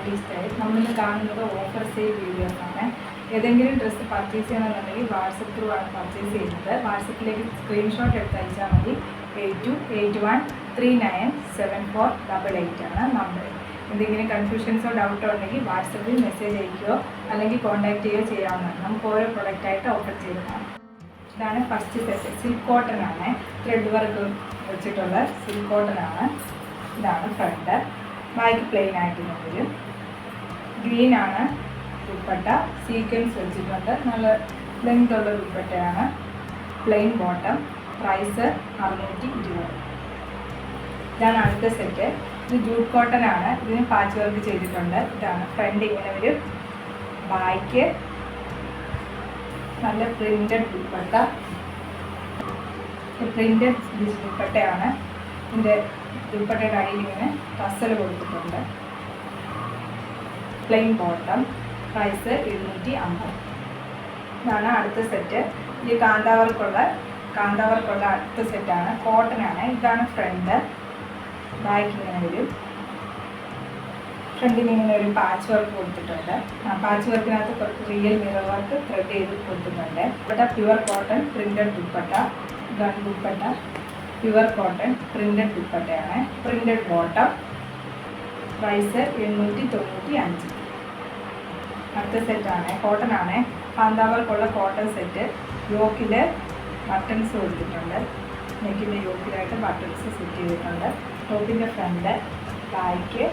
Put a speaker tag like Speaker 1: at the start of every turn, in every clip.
Speaker 1: Sandy style. നമ്മളിന്ന് കാണുന്നത് offer sale വീഡിയോസാണ്. ഏതെങ്കിലും ഡ്രസ്സ് പർച്ചേസ് ചെയ്യണമെന്നുണ്ടെങ്കിൽ വാട്സപ്പ് ത്രൂ ആണ് പർച്ചേസ് ചെയ്യുന്നത്. വാട്സപ്പിലേക്ക് സ്ക്രീൻഷോട്ട് എടുത്ത് അയച്ചാൽ മതി. 8281397488 ആണ് നമ്പർ. എന്തെങ്കിലും കൺഫ്യൂഷൻസോ ഡൗട്ടോ ഉണ്ടെങ്കിൽ വാട്സപ്പിൽ മെസ്സേജ് അയക്കുകയോ അല്ലെങ്കിൽ കോൺടാക്ട് ചെയ്യുകയോ ചെയ്യാവുന്നതാണ്. നമുക്ക് ഓരോ പ്രൊഡക്റ്റായിട്ട് ഓഫർ ചെയ്തതാണ്. ഇതാണ് ഫസ്റ്റ് സെറ്റ്. സിൽക്ക് കോട്ടൺ ആണ്, ത്രെഡ് വർക്ക് വെച്ചിട്ടുള്ള സിൽക്ക് കോട്ടൺ ആണ്. ഇതാണ് ഫ്രണ്ട്. ബാക്ക് പ്ലെയിൻ ആയിട്ട് വരും. ഗ്രീൻ ആണ് ദുപ്പട്ട, സീക്വൻസ് വെച്ചിട്ടുണ്ട്. നല്ല ലെങ്ത് ഉള്ള ദുപ്പട്ടയാണ്. Plain bottom. പ്രൈസ് 620. ഇതാണ് അടുത്ത സെറ്റ്. ഇത് ജൂട്ട് കോട്ടൺ ആണ്. ഇതിന് പാച്ച് വർക്ക് ചെയ്തിട്ടുണ്ട്. ഇതാണ് ഫ്രണ്ട് ഇങ്ങനെ വരും. ബാക്ക് നല്ല പ്രിന്റഡ് ദുപ്പട്ട. പ്രിന്റഡ് ദുപ്പട്ടയാണ്. ഇതിൻ്റെ ദുപ്പട്ടയുടെ അടിയിൽ ഇങ്ങനെ ടസൽ കൊടുത്തിട്ടുണ്ട്. Plain bottom. പ്രൈസ് 750. ഇതാണ് അടുത്ത സെറ്റ്. ഇത് കാന്താവർക്കുള്ള അടുത്ത സെറ്റാണ്. കോട്ടൺ ആണ്. ഇതാണ് ഫ്രണ്ട്. ബാക്ക് ഇങ്ങനെ വരും. ഫ്രണ്ടിൽ ഇങ്ങനെ ഒരു പാച്ച് വർക്ക് കൊടുത്തിട്ടുണ്ട്. പാച്ച് വർക്കിനകത്ത് കുറച്ച് റിയൽ മിറർ വർക്ക് ത്രെഡ് ചെയ്ത് കൊടുത്തിട്ടുണ്ട്. ഇവിടെ പ്യുവർ കോട്ടൺ പ്രിന്റഡ് ദുപ്പട്ട. ഇതാണ് ദുപ്പട്ട. പ്യുവർ കോട്ടൺ പ്രിന്റഡ് ദുപ്പട്ടയാണ്. Printed bottom. പ്രൈസ് 895. അടുത്ത സെറ്റാണ്. കോട്ടൺ ആണ്. കാന്താവർക്കുള്ള കോട്ടൺ സെറ്റ്. യോക്കിൽ ബട്ടൺസ് കൊടുത്തിട്ടുണ്ട്. നെക്കിൻ്റെ യോക്കിലായിട്ട് ബട്ടൺസ് സെറ്റ് ചെയ്തിട്ടുണ്ട്. ടോപ്പിൻ്റെ ഫ്രണ്ട്. ബാക്ക്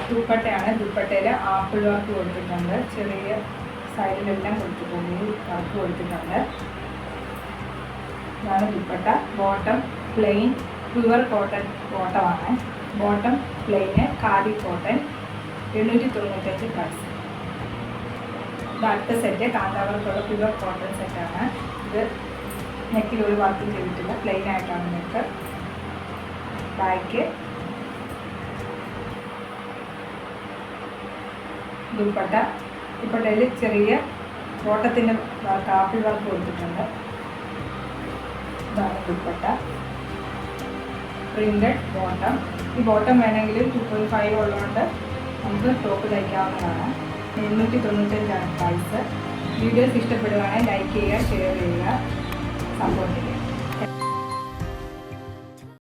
Speaker 1: ദുപ്പട്ടയാണ്. ദുപ്പട്ടയിൽ ആപ്പിൾ വർക്ക് കൊടുത്തിട്ടുണ്ട്. ചെറിയ സൈഡിലെല്ലാം കൊടുത്തിട്ടുണ്ട്. ഈ വർക്ക് കൊടുത്തിട്ടുണ്ട്. ഇതാണ് dupatta. Bottom plain pure cotton ബോട്ടമാണ്. Bottom plain khadi cotton. 795 price. ഇത് അടുത്ത സെറ്റ്. കാന്താവർക്കുള്ള പ്യുവർ കോട്ടൺ സെറ്റാണ്. ഇത് നെക്കിൽ ഒരു വർക്കും ചെയ്തിട്ടില്ല. പ്ലെയിൻ ആയിട്ടാണ് നെക്ക്. ബാക്ക് ദുപ്പട്ട. ദുപ്പട്ടയിൽ ചെറിയ ബോട്ടത്തിൻ്റെ വർക്ക് ആപ്പിൾ വർക്ക് കൊടുത്തിട്ടുണ്ട്. ഇതാണ് ദുപ്പട്ട. Printed bottom. ഈ ബോട്ടം വേണമെങ്കിൽ 2.5 ഉള്ളതുകൊണ്ട് നമുക്ക് ടോപ്പ് തയ്ക്കാവുന്നതാണ്. 895 പ്രൈസ്. വീഡിയോസ് ഇഷ്ടപ്പെടുകയാണെങ്കിൽ ലൈക്ക് ചെയ്യുക, ഷെയർ ചെയ്യുക, സപ്പോർട്ട് ചെയ്യുക.